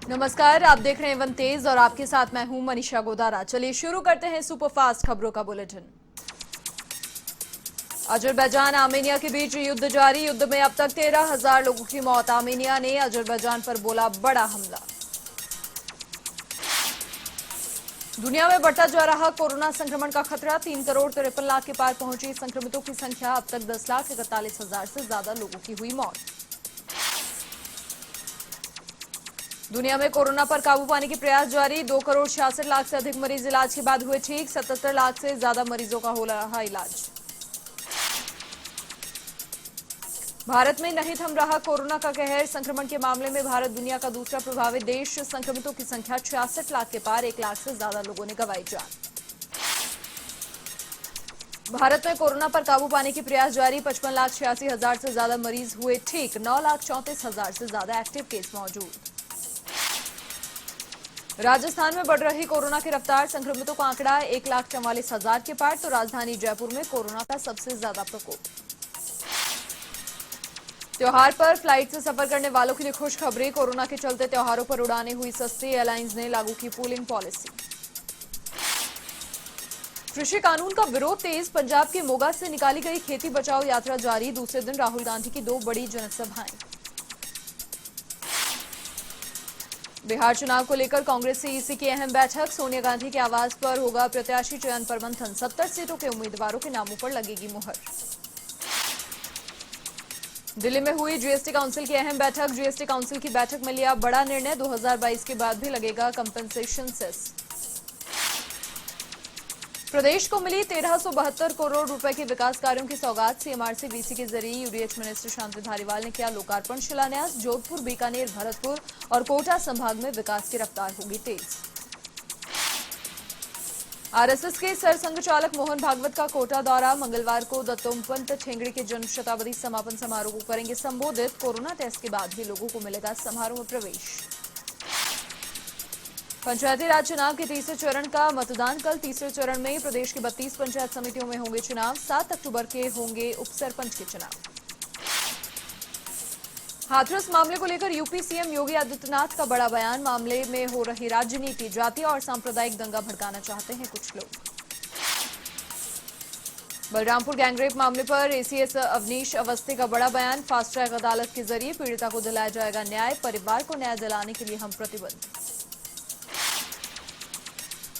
नमस्कार, आप देख रहे हैं वन तेज और आपके साथ मैं हूं मनीषा गोदारा। चलिए शुरू करते हैं सुपरफास्ट खबरों का बुलेटिन। अजरबैजान आर्मेनिया के बीच युद्ध जारी। युद्ध में अब तक 13,000 लोगों की मौत। आर्मेनिया ने अजरबैजान पर बोला बड़ा हमला। दुनिया में बढ़ता जा रहा कोरोना संक्रमण का खतरा। 3 करोड़ 53 लाख के पार पहुंची संक्रमितों की संख्या। अब तक 10,41,000 से ज्यादा लोगों की हुई मौत। दुनिया में कोरोना पर काबू पाने के प्रयास जारी। 2 करोड़ 66 लाख से अधिक मरीज इलाज के बाद हुए ठीक। 77 लाख से ज्यादा मरीजों का हो रहा इलाज। भारत में नहीं थम रहा कोरोना का कहर। संक्रमण के मामले में भारत दुनिया का दूसरा प्रभावित देश। संक्रमितों की संख्या 66 लाख के पार। 1 लाख से ज्यादा लोगों ने गंवाई जान। भारत में कोरोना पर काबू पाने के प्रयास जारी। 55,86,000 से ज्यादा मरीज हुए ठीक। 9,34,000 से ज्यादा एक्टिव केस मौजूद। राजस्थान में बढ़ रही कोरोना की रफ्तार। संक्रमितों का आंकड़ा 1,44,000 के पार। तो राजधानी जयपुर में कोरोना का सबसे ज्यादा प्रकोप। त्योहार पर फ्लाइट से सफर करने वालों के लिए खुशखबरी। कोरोना के चलते त्योहारों पर उड़ानें हुई सस्ती। एयरलाइंस ने लागू की पूलिंग पॉलिसी। कृषि कानून का विरोध तेज। पंजाब के मोगा से निकाली गई खेती बचाओ यात्रा जारी। दूसरे दिन राहुल गांधी की 2 बड़ी जनसभाएं। बिहार चुनाव को लेकर कांग्रेस से ईसी की अहम बैठक। सोनिया गांधी के आवास पर होगा प्रत्याशी चयन पर मंथन। 70 सीटों के उम्मीदवारों के नामों पर लगेगी मुहर। दिल्ली में हुई जीएसटी काउंसिल की अहम बैठक। जीएसटी काउंसिल की बैठक में लिया बड़ा निर्णय। 2022 के बाद भी लगेगा कंपनसेशन सेस। प्रदेश को मिली 1,372 करोड़ रुपए के विकास कार्यों की सौगात। सीएमआरसी वीसी के जरिए यूडीएच मिनिस्टर शांति धारीवाल ने किया लोकार्पण शिलान्यास। जोधपुर, बीकानेर, भरतपुर और कोटा संभाग में विकास की रफ्तार होगी तेज। आरएसएस के सरसंघ चालक मोहन भागवत का कोटा दौरा। मंगलवार को दत्तोपंत ठेंगड़ी के जन्म शताब्दी समापन समारोह को करेंगे संबोधित। कोरोना टेस्ट के बाद भी लोगों को मिलेगा समारोह में प्रवेश। पंचायती राज चुनाव के तीसरे चरण का मतदान कल। तीसरे चरण में प्रदेश की 32 पंचायत समितियों में होंगे चुनाव। 7 अक्टूबर के होंगे उप सरपंच के चुनाव। हाथरस मामले को लेकर यूपी सीएम योगी आदित्यनाथ का बड़ा बयान। मामले में हो रही राजनीति, जातीय और सांप्रदायिक दंगा भड़काना चाहते हैं कुछ लोग। बलरामपुर गैंगरेप मामले पर एसीएस अवनीश अवस्थी का बड़ा बयान। फास्ट ट्रैक अदालत के जरिए पीड़िता को दिलाया जाएगा न्याय। परिवार को न्याय दिलाने के लिए हम प्रतिबद्ध।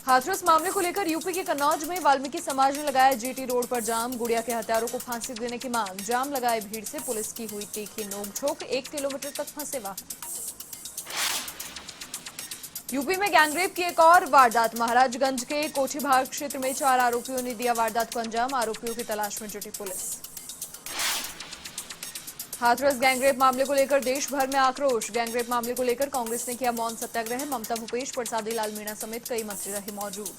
हाथरस मामले को लेकर यूपी के कन्नौज में वाल्मीकि समाज ने लगाया जीटी रोड पर जाम। गुड़िया के हत्यारों को फांसी देने की मांग। जाम लगाए भीड़ से पुलिस की हुई तीखी नोकझोंक। 1 किलोमीटर तक फंसे वाहन। यूपी में गैंगरेप की एक और वारदात। महाराजगंज के कोठीभाग क्षेत्र में 4 आरोपियों ने दिया वारदात को अंजाम। आरोपियों की तलाश में जुटी पुलिस। हाथरस गैंगरेप मामले को लेकर देश भर में आक्रोश। गैंगरेप मामले को लेकर कांग्रेस ने किया मौन सत्याग्रह। ममता, भूपेश, प्रसादी लाल मीणा समेत कई मंत्री रहे मौजूद।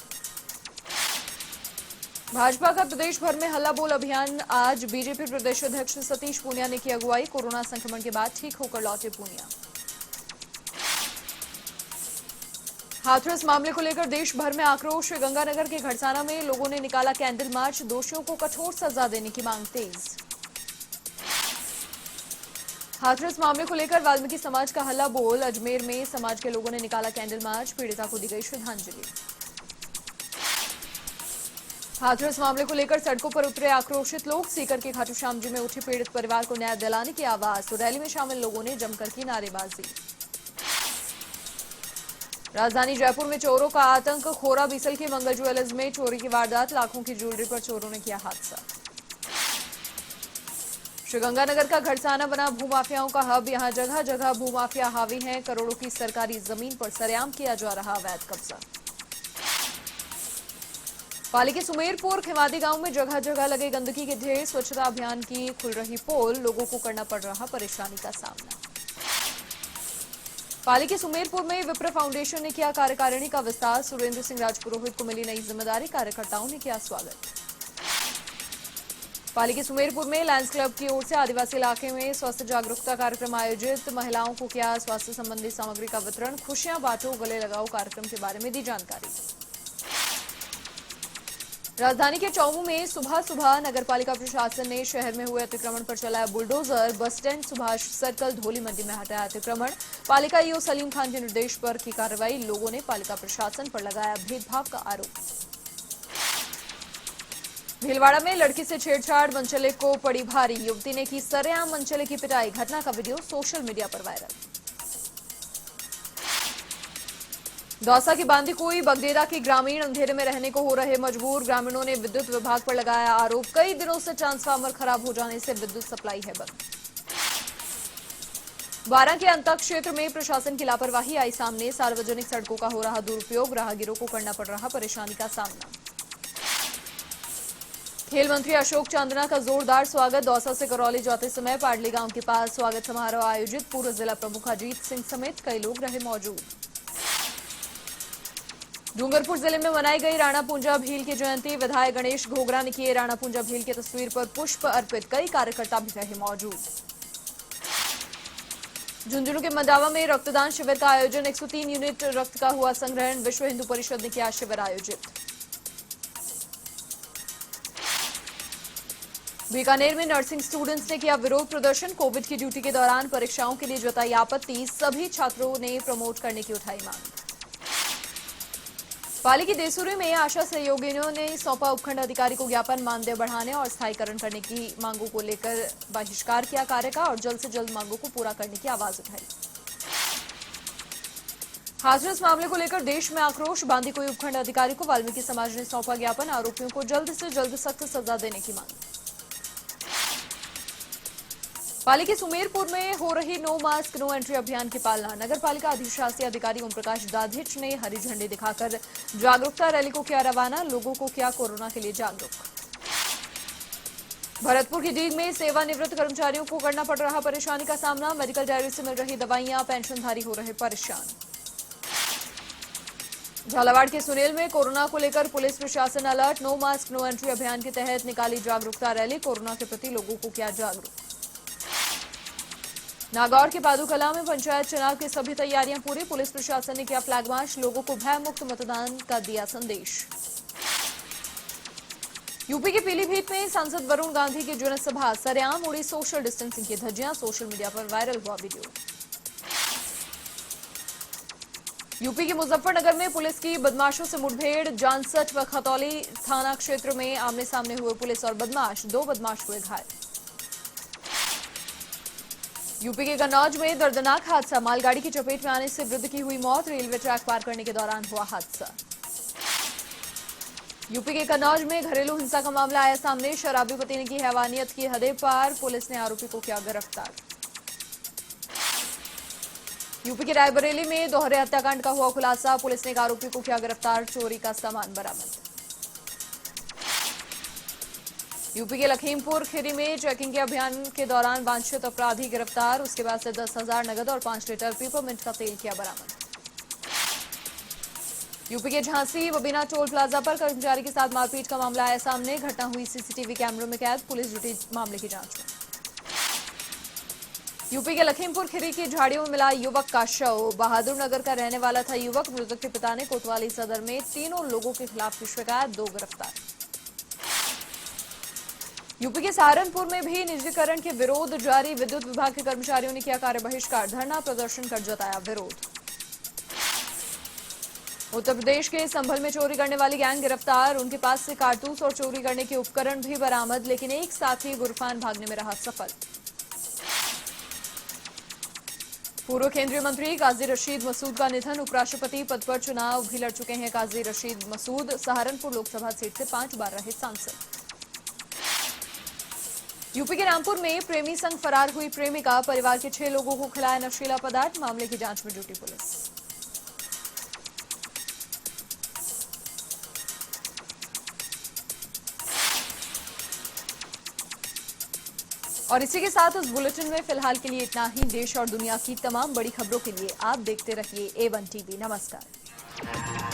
भाजपा का प्रदेश भर में हल्ला बोल अभियान आज। बीजेपी प्रदेश अध्यक्ष सतीश पूनिया ने की अगुवाई। कोरोना संक्रमण के बाद ठीक होकर लौटे पूनिया। हाथरस मामले को लेकर देश भर में आक्रोश। गंगानगर के घड़साना में लोगों ने निकाला कैंडल मार्च। दोषियों को कठोर सजा देने की मांग तेज। हाथरस मामले को लेकर वाल्मीकि समाज का हल्ला बोल। अजमेर में समाज के लोगों ने निकाला कैंडल मार्च। पीड़िता को दी गई श्रद्धांजलि। हाथरस मामले को लेकर सड़कों पर उतरे आक्रोशित लोग। सीकर के खाटू श्याम जी में उठी पीड़ित परिवार को न्याय दिलाने की आवाज। रैली में शामिल लोगों ने जमकर की नारेबाजी। राजधानी जयपुर में चोरों का आतंक। खोरा बीसल के मंगल ज्वेलर्स में चोरी की वारदात। लाखों की ज्वेलरी पर चोरों ने किया हादसा। श्रीगंगानगर का घड़साना बना भूमाफियाओं का हब। यहां जगह जगह भूमाफिया हावी हैं। करोड़ों की सरकारी जमीन पर सरेआम किया जा रहा अवैध कब्जा। पाली के सुमेरपुर खिमादी गांव में जगह जगह लगे गंदगी के ढेर। स्वच्छता अभियान की खुल रही पोल। लोगों को करना पड़ रहा परेशानी का सामना। पाली के सुमेरपुर में विप्र फाउंडेशन ने किया कार्यकारिणी का विस्तार। सुरेंद्र सिंह राजपुरोहित को मिली नई जिम्मेदारी। कार्यकर्ताओं ने किया स्वागत। पाली के सुमेरपुर में लायंस क्लब की ओर से आदिवासी इलाके में स्वास्थ्य जागरूकता कार्यक्रम आयोजित। महिलाओं को किया स्वास्थ्य संबंधी सामग्री का वितरण। खुशियां बांटो, गले लगाओ कार्यक्रम के बारे में दी जानकारी। राजधानी के चौमू में सुबह सुबह नगरपालिका प्रशासन ने शहर में हुए अतिक्रमण पर चलाया bulldozer. Bus stand, Subhash circle, धोली मंडी में हटाया अतिक्रमण। पालिका ईओ सलीम खान के निर्देश पर की कार्रवाई। लोगों ने पालिका प्रशासन पर लगाया भेदभाव का आरोप। भीलवाड़ा में लड़की से छेड़छाड़, मनचले को पड़ी भारी। युवती ने की सरेआम मनचले की पिटाई। घटना का वीडियो सोशल मीडिया पर वायरल। दौसा की बांदीकुई, बगडेरा के ग्रामीण अंधेरे में रहने को हो रहे मजबूर। ग्रामीणों ने विद्युत विभाग पर लगाया आरोप। कई दिनों से ट्रांसफार्मर खराब हो जाने से विद्युत सप्लाई है बंद। बारां के अंतक क्षेत्र में प्रशासन की लापरवाही आई सामने। सार्वजनिक सड़कों का हो रहा दुरुपयोग। राहगीरों को करना पड़ रहा परेशानी का सामना। खेल मंत्री अशोक चांदना का जोरदार स्वागत। दौसा से करौली जाते समय पाडली गांव के पास स्वागत समारोह आयोजित। पूर्व जिला प्रमुख अजीत सिंह समेत कई लोग रहे मौजूद। डूंगरपुर जिले में मनाई गई राणा पूंजा भील की जयंती। विधायक गणेश घोगरा ने किए राणा पूंजा भील की तस्वीर पर पुष्प अर्पित। कई कार्यकर्ता भी रहे मौजूद। झुंझुनू के मंडावा में रक्तदान शिविर का आयोजन। 103 यूनिट रक्त का हुआ संग्रहण। विश्व हिंदू परिषद ने किया शिविर आयोजित। बीकानेर में नर्सिंग स्टूडेंट्स ने किया विरोध प्रदर्शन। कोविड की ड्यूटी के दौरान परीक्षाओं के लिए जताई आपत्ति। सभी छात्रों ने प्रमोट करने की उठाई मांग। पाली की देसुरी में आशा सहयोगिनियों ने सौंपा उपखंड अधिकारी को ज्ञापन। मानदेय बढ़ाने और स्थायीकरण करने की मांगों को लेकर बहिष्कार किया कार्य का और जल्द से जल्द मांगों को पूरा करने की आवाज उठाई। हाथरस मामले को लेकर देश में आक्रोश। बांदीकुई उपखंड अधिकारी को वाल्मीकि समाज ने सौंपा ज्ञापन। आरोपियों को जल्द से जल्द सख्त सजा देने की मांग। पाली के सुमेरपुर में हो रही नो मास्क नो एंट्री अभियान की पालना। नगर पालिका अधिशासी अधिकारी ओम प्रकाश दाधिच ने हरी झंडी दिखाकर जागरूकता रैली को किया रवाना। लोगों को किया कोरोना के लिए जागरूक। भरतपुर की डीग में सेवानिवृत्त कर्मचारियों को करना पड़ रहा परेशानी का सामना। मेडिकल डायरी से मिल रही दवाइयां, पेंशनधारी हो रहे परेशान। झालावाड़ के सुनेल में कोरोना को लेकर पुलिस प्रशासन alert. No mask no entry अभियान के तहत निकाली जागरूकता रैली। कोरोना के प्रति लोगों को किया जागरूक। नागौर के पादुकला में पंचायत चुनाव की सभी तैयारियां पूरी। पुलिस प्रशासन ने किया फ्लैग मार्च। लोगों को भयमुक्त मतदान का दिया संदेश। यूपी के पीलीभीत में सांसद वरुण गांधी की जनसभा। सरेआम उड़ी सोशल डिस्टेंसिंग की धज्जियां। सोशल मीडिया पर वायरल हुआ वीडियो। यूपी के मुजफ्फरनगर में पुलिस की बदमाशों से मुठभेड़। जानसठ व खतौली थाना क्षेत्र में आमने सामने हुए पुलिस और बदमाश। 2 बदमाश हुए घायल। यूपी के कन्नौज में दर्दनाक हादसा। मालगाड़ी की चपेट में आने से वृद्ध की हुई मौत। रेलवे ट्रैक पार करने के दौरान हुआ हादसा। यूपी के कन्नौज में घरेलू हिंसा का मामला आया सामने। शराबी पति ने की हैवानियत की हदें पार। पुलिस ने आरोपी को किया गिरफ्तार। यूपी के रायबरेली में दोहरे हत्याकांड का हुआ खुलासा। पुलिस ने एक आरोपी को किया गिरफ्तार। चोरी का सामान बरामद। यूपी के लखीमपुर खीरी में चेकिंग के अभियान के दौरान वांछित अपराधी गिरफ्तार। उसके बाद से 10,000 नगद और 5 लीटर पेपरमिंट का तेल किया बरामद। यूपी के झांसी बबीना टोल प्लाजा पर कर्मचारी के साथ मारपीट का मामला आया सामने। घटना हुई सीसीटीवी कैमरों में कैद। पुलिस जुटी मामले की जांच में। यूपी के लखीमपुर खीरी की झाड़ियों में मिला युवक का शव। बहादुर नगर का रहने वाला था युवक। मृतक के पिता ने कोतवाली सदर में 3 लोगों के खिलाफ की शिकायत। 2 गिरफ्तार। यूपी के सहारनपुर में भी निजीकरण के विरोध जारी। विद्युत विभाग के कर्मचारियों ने किया कार्य बहिष्कार। धरना प्रदर्शन कर जताया विरोध। उत्तर प्रदेश के संभल में चोरी करने वाली गैंग गिरफ्तार। उनके पास से कारतूस और चोरी करने के उपकरण भी बरामद। लेकिन एक साथी गुरफान भागने में रहा सफल। पूर्व केंद्रीय मंत्री काजी रशीद मसूद का निधन। उपराष्ट्रपति पद पर चुनाव भी लड़ चुके हैं काजी रशीद मसूद। सहारनपुर लोकसभा सीट से 5 बार रहे सांसद। यूपी के रामपुर में प्रेमी संग फरार हुई प्रेमिका। परिवार के 6 लोगों को खिलाया नशीला पदार्थ। मामले की जांच में जुटी पुलिस। और इसी के साथ उस बुलेटिन में फिलहाल के लिए इतना ही। देश और दुनिया की तमाम बड़ी खबरों के लिए आप देखते रहिए A1 टीवी। नमस्कार।